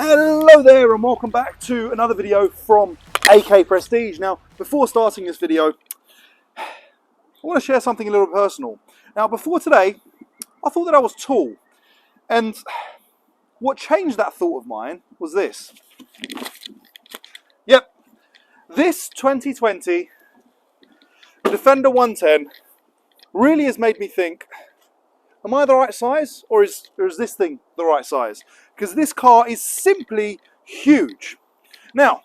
Hello there and welcome back to another video from AK Prestige. Now, before starting this video, I want to share something a little personal. Now, before today, I thought that I was tall, and what changed that thought of mine was this. Yep, this 2020 Defender 110 really has made me think, am I the right size, or is this thing the right size? Because this car is simply huge. Now,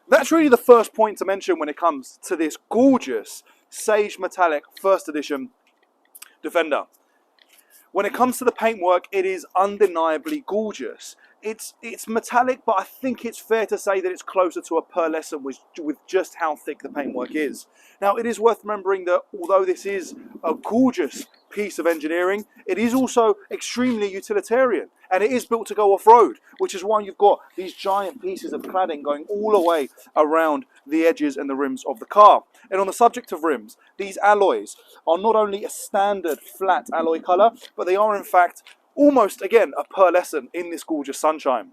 that's really the first point to mention when it comes to this gorgeous Sage Metallic First Edition Defender. When it comes to the paintwork, it is undeniably gorgeous. It's metallic, but I think it's fair to say that it's closer to a pearlescent with just how thick the paintwork is. Now, it is worth remembering that although this is a gorgeous piece of engineering, it is also extremely utilitarian, and it is built to go off-road, which is why you've got these giant pieces of cladding going all the way around the edges and the rims of the car. And on the subject of rims, these alloys are not only a standard flat alloy colour, but they are in fact almost, again, a pearlescent in this gorgeous sunshine.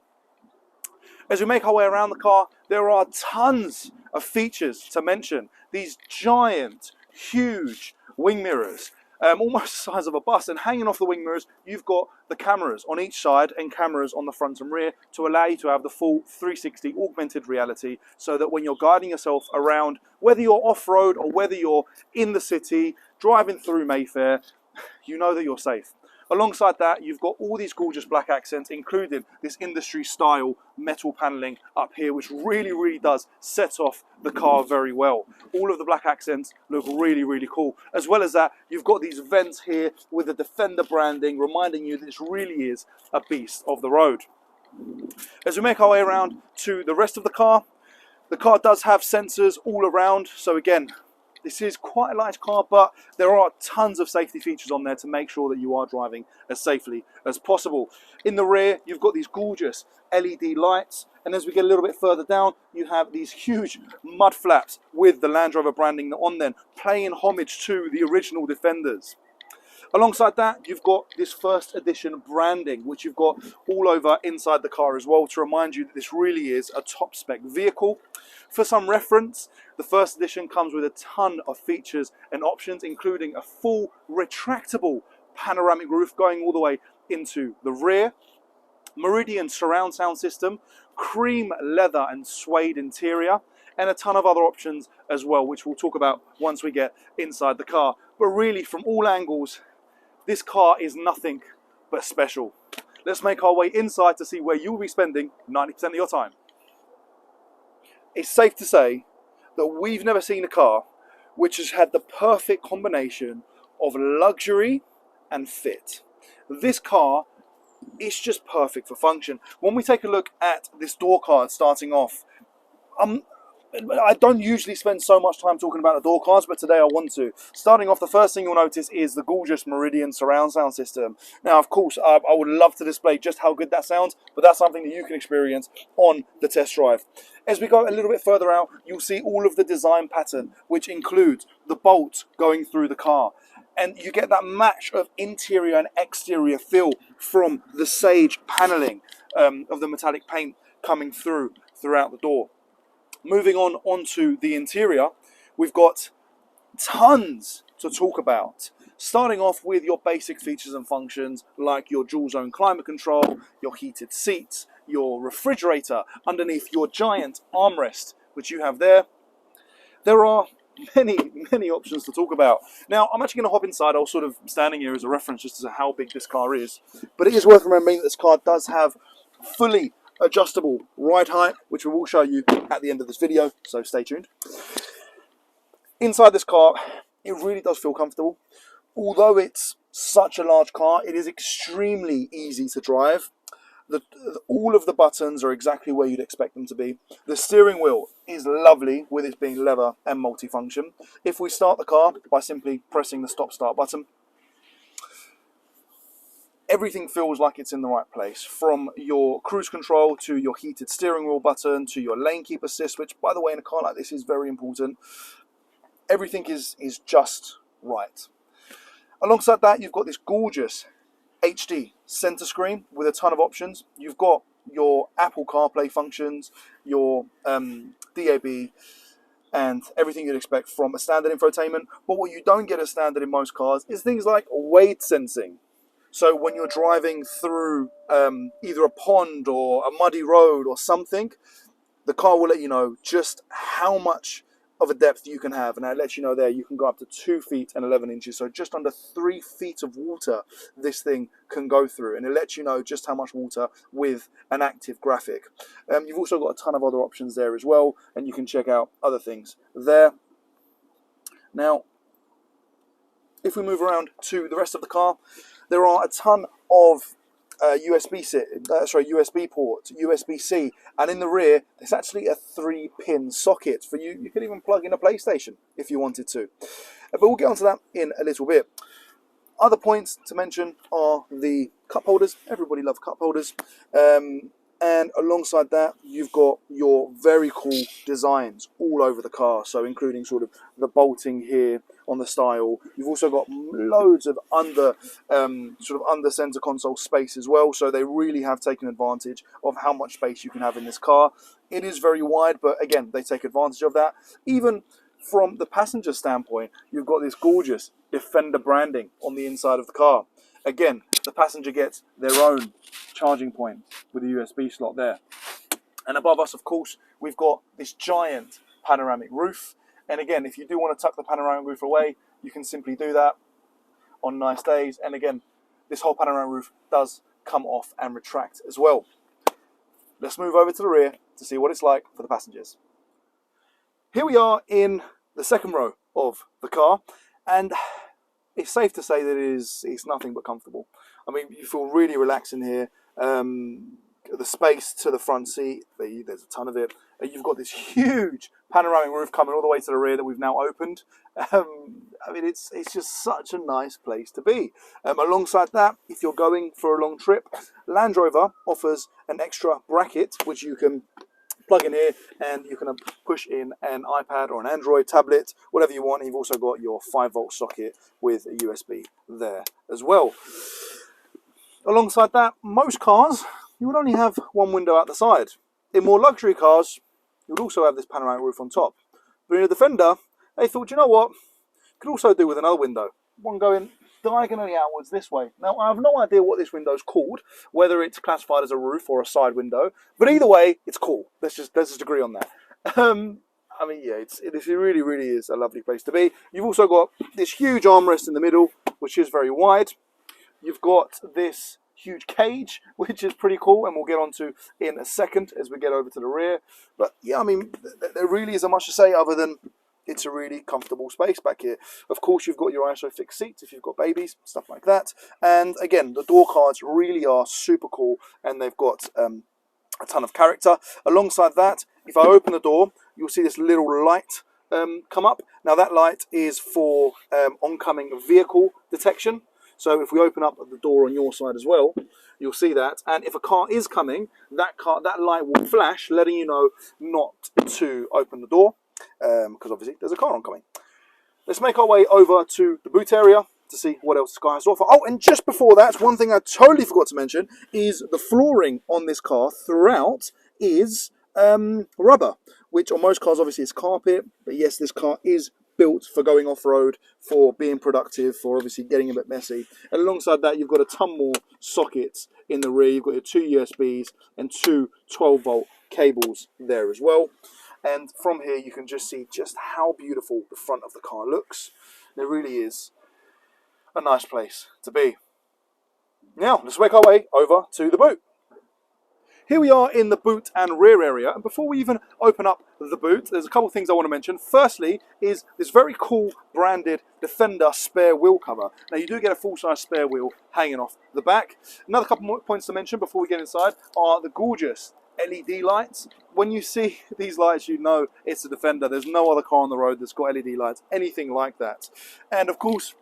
As we make our way around the car, there are tons of features to mention. These giant, huge wing mirrors, almost the size of a bus, and hanging off the wing mirrors, you've got the cameras on each side and cameras on the front and rear to allow you to have the full 360 augmented reality, so that when you're guiding yourself around, whether you're off-road or whether you're in the city, driving through Mayfair, you know that you're safe. Alongside that, you've got all these gorgeous black accents, including this industry-style metal paneling up here, which really does set off the car very well. All of the black accents look really cool. As well as that, you've got these vents here with the Defender branding, reminding you that this really is a beast of the road. As we make our way around to the rest of the car does have sensors all around. So again, this is quite a large car, but there are tons of safety features on there to make sure that you are driving as safely as possible. In the rear, you've got these gorgeous LED lights, and as we get a little bit further down, you have these huge mud flaps with the Land Rover branding on them, paying homage to the original Defenders. Alongside that, you've got this first edition branding, which you've got all over inside the car as well, to remind you that this really is a top spec vehicle. For some reference, the first edition comes with a ton of features and options, including a full retractable panoramic roof going all the way into the rear, Meridian surround sound system, cream leather and suede interior, and a ton of other options as well, which we'll talk about once we get inside the car. But really, from all angles, this car is nothing but special. Let's make our way inside to see where you will be spending 90% of your time. It's safe to say that we've never seen a car which has had the perfect combination of luxury and fit. This car is just perfect for function. When we take a look at this door card starting off, I don't usually spend so much time talking about the door cards, but today I want to. Starting off, the first thing you'll notice is the gorgeous Meridian surround sound system. Now, of course, I would love to display just how good that sounds, but that's something that you can experience on the test drive. As we go a little bit further out, you'll see all of the design pattern, which includes the bolt going through the car. And you get that match of interior and exterior feel from the Sage paneling of the metallic paint coming throughout the door. Moving on onto the interior, we've got tons to talk about. Starting off with your basic features and functions like your dual zone climate control, your heated seats, your refrigerator underneath your giant armrest, which you have there. There are many options to talk about. Now, I'm actually going to hop inside. I was sort of standing here as a reference just to how big this car is. But it is worth remembering that this car does have fully adjustable ride height, which we will show you at the end of this video, so stay tuned. Inside this car, it really does feel comfortable. Although it's such a large car, it is extremely easy to drive. All of the buttons are exactly where you'd expect them to be. The steering wheel is lovely with it being leather and multifunction. If we start the car by simply pressing the stop-start button, everything feels like it's in the right place, from your cruise control to your heated steering wheel button to your lane keep assist, which, by the way, in a car like this is very important. Everything is just right. Alongside that, you've got this gorgeous HD center screen with a ton of options. You've got your Apple CarPlay functions, your DAB, and everything you'd expect from a standard infotainment. But what you don't get as standard in most cars is things like weight sensing. So when you're driving through either a pond or a muddy road or something, the car will let you know just how much of a depth you can have, and it lets you know there you can go up to 2 feet and 11 inches, so just under 3 feet of water this thing can go through, and it lets you know just how much water with an active graphic. You've also got a ton of other options there as well, and you can check out other things there. Now, if we move around to the rest of the car, there are a ton of USB port, USB-C, and in the rear there's actually a 3-pin socket for you. You can even plug in a PlayStation if you wanted to. But we'll get onto that in a little bit. Other points to mention are the cup holders. Everybody loves cup holders. And alongside that, you've got your very cool designs all over the car. So including sort of the bolting here on the style. You've also got loads of under center console space as well. So they really have taken advantage of how much space you can have in this car. It is very wide, but again, they take advantage of that. Even from the passenger standpoint, you've got this gorgeous Defender branding on the inside of the car. Again, the passenger gets their own charging point with a USB slot there. And above us, of course, we've got this giant panoramic roof. And again, if you do want to tuck the panoramic roof away, you can simply do that on nice days. And again, this whole panoramic roof does come off and retract as well. Let's move over to the rear to see what it's like for the passengers. Here we are in the second row of the car, and it's safe to say that it's nothing but comfortable. I mean, you feel really relaxed in here. The space to the front seat, there's a ton of it. You've got this huge panoramic roof coming all the way to the rear that we've now opened. I mean, it's just such a nice place to be. Alongside that, if you're going for a long trip, Land Rover offers an extra bracket which you can plug in here, and you can push in an iPad or an Android tablet, whatever you want. You've also got your 5-volt socket with a USB there as well. Alongside that, most cars, you would only have one window out the side. In more luxury cars, you would also have this panoramic roof on top. But in a Defender, they thought, you know what, could also do with another window. One going diagonally outwards this way. Now, I have no idea what this window's called, whether it's classified as a roof or a side window, but either way, it's cool. Let's just agree on that. I mean, yeah, it really, really is a lovely place to be. You've also got this huge armrest in the middle, which is very wide. You've got this huge cage, which is pretty cool, and we'll get onto in a second as we get over to the rear. But yeah, I mean, there really isn't much to say other than it's a really comfortable space back here. Of course, you've got your ISOFIX seats if you've got babies, stuff like that. And again, the door cards really are super cool, and they've got a ton of character. Alongside that, if I open the door, you'll see this little light come up. Now that light is for oncoming vehicle detection. So if we open up the door on your side as well, you'll see that. And if a car is coming, that light will flash, letting you know not to open the door, because obviously there's a car oncoming. Let's make our way over to the boot area to see what else the car has to offer. Oh, and just before that, one thing I totally forgot to mention is the flooring on this car throughout is rubber, which on most cars obviously is carpet, but yes, this car is built for going off-road, for being productive, for obviously getting a bit messy. And alongside that, you've got a ton more sockets in the rear. You've got your 2 USBs and 2 12-volt cables there as well. And from here, you can just see just how beautiful the front of the car looks. It really is a nice place to be. Now, let's make our way over to the boot. Here we are in the boot and rear area, and before we even open up the boot, there's a couple of things I want to mention. Firstly is this very cool branded Defender spare wheel cover. Now you do get a full-size spare wheel hanging off the back. Another couple more points to mention before we get inside are the gorgeous LED lights. When you see these lights, you know it's a Defender. There's no other car on the road that's got LED lights, anything like that. And of course,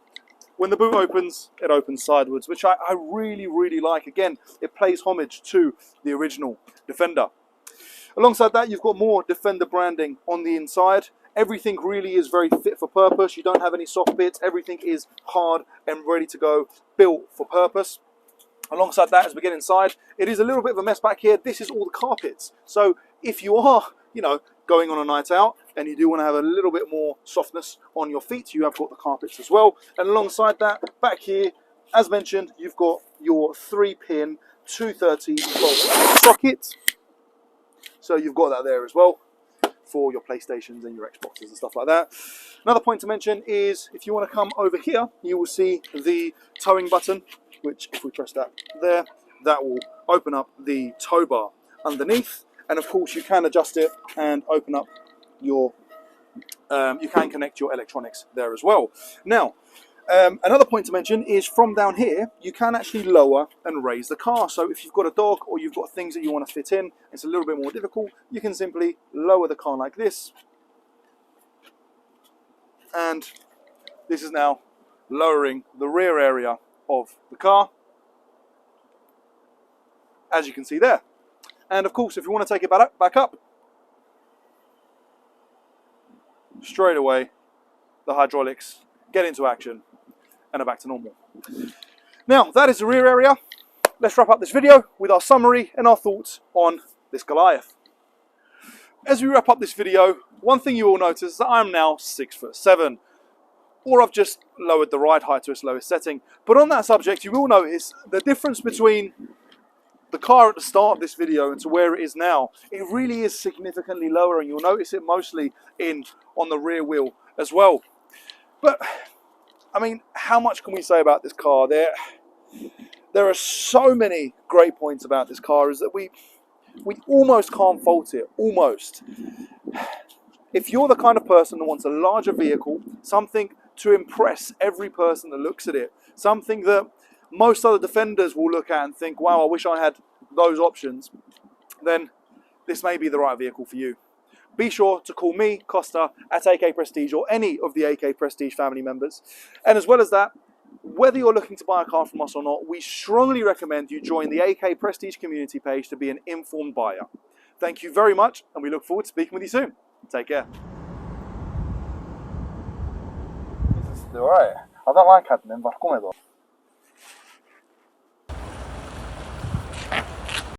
when the boot opens, it opens sideways, which I really, really like. Again, it pays homage to the original Defender. Alongside that, you've got more Defender branding on the inside. Everything really is very fit for purpose. You don't have any soft bits. Everything is hard and ready to go, built for purpose. Alongside that, as we get inside, it is a little bit of a mess back here. This is all the carpets. So if you are, you know, going on a night out and you do want to have a little bit more softness on your feet, you have got the carpets as well. And alongside that, back here, as mentioned, you've got your 3-pin 230-volt socket. So you've got that there as well for your PlayStations and your Xboxes and stuff like that. Another point to mention is if you want to come over here, you will see the towing button, which if we press that there, that will open up the tow bar underneath. And of course you can adjust it and open up your, you can connect your electronics there as well. Now, another point to mention is from down here, you can actually lower and raise the car. So if you've got a dog or you've got things that you want to fit in, it's a little bit more difficult, you can simply lower the car like this. And this is now lowering the rear area of the car, as you can see there. And of course, if you want to take it back up, straight away, the hydraulics get into action and are back to normal. Now, that is the rear area. Let's wrap up this video with our summary and our thoughts on this Goliath. As we wrap up this video, one thing you will notice is that I'm now 6'7", or I've just lowered the ride height to its lowest setting. But on that subject, you will notice the difference between the car at the start of this video and to where it is now. It really is significantly lower, and you'll notice it mostly on the rear wheel as well. But I mean, how much can we say about this car? There are so many great points about this car, is that we almost can't fault it, almost. If you're the kind of person that wants a larger vehicle, something to impress every person that looks at it, something that most other Defenders will look at and think, wow, I wish I had those options, then this may be the right vehicle for you. Be sure to call me, Costa, at AK Prestige, or any of the AK Prestige family members. And as well as that, whether you're looking to buy a car from us or not, we strongly recommend you join the AK Prestige community page to be an informed buyer. Thank you very much, and we look forward to speaking with you soon. Take care. This is alright. I don't like admin, but come on.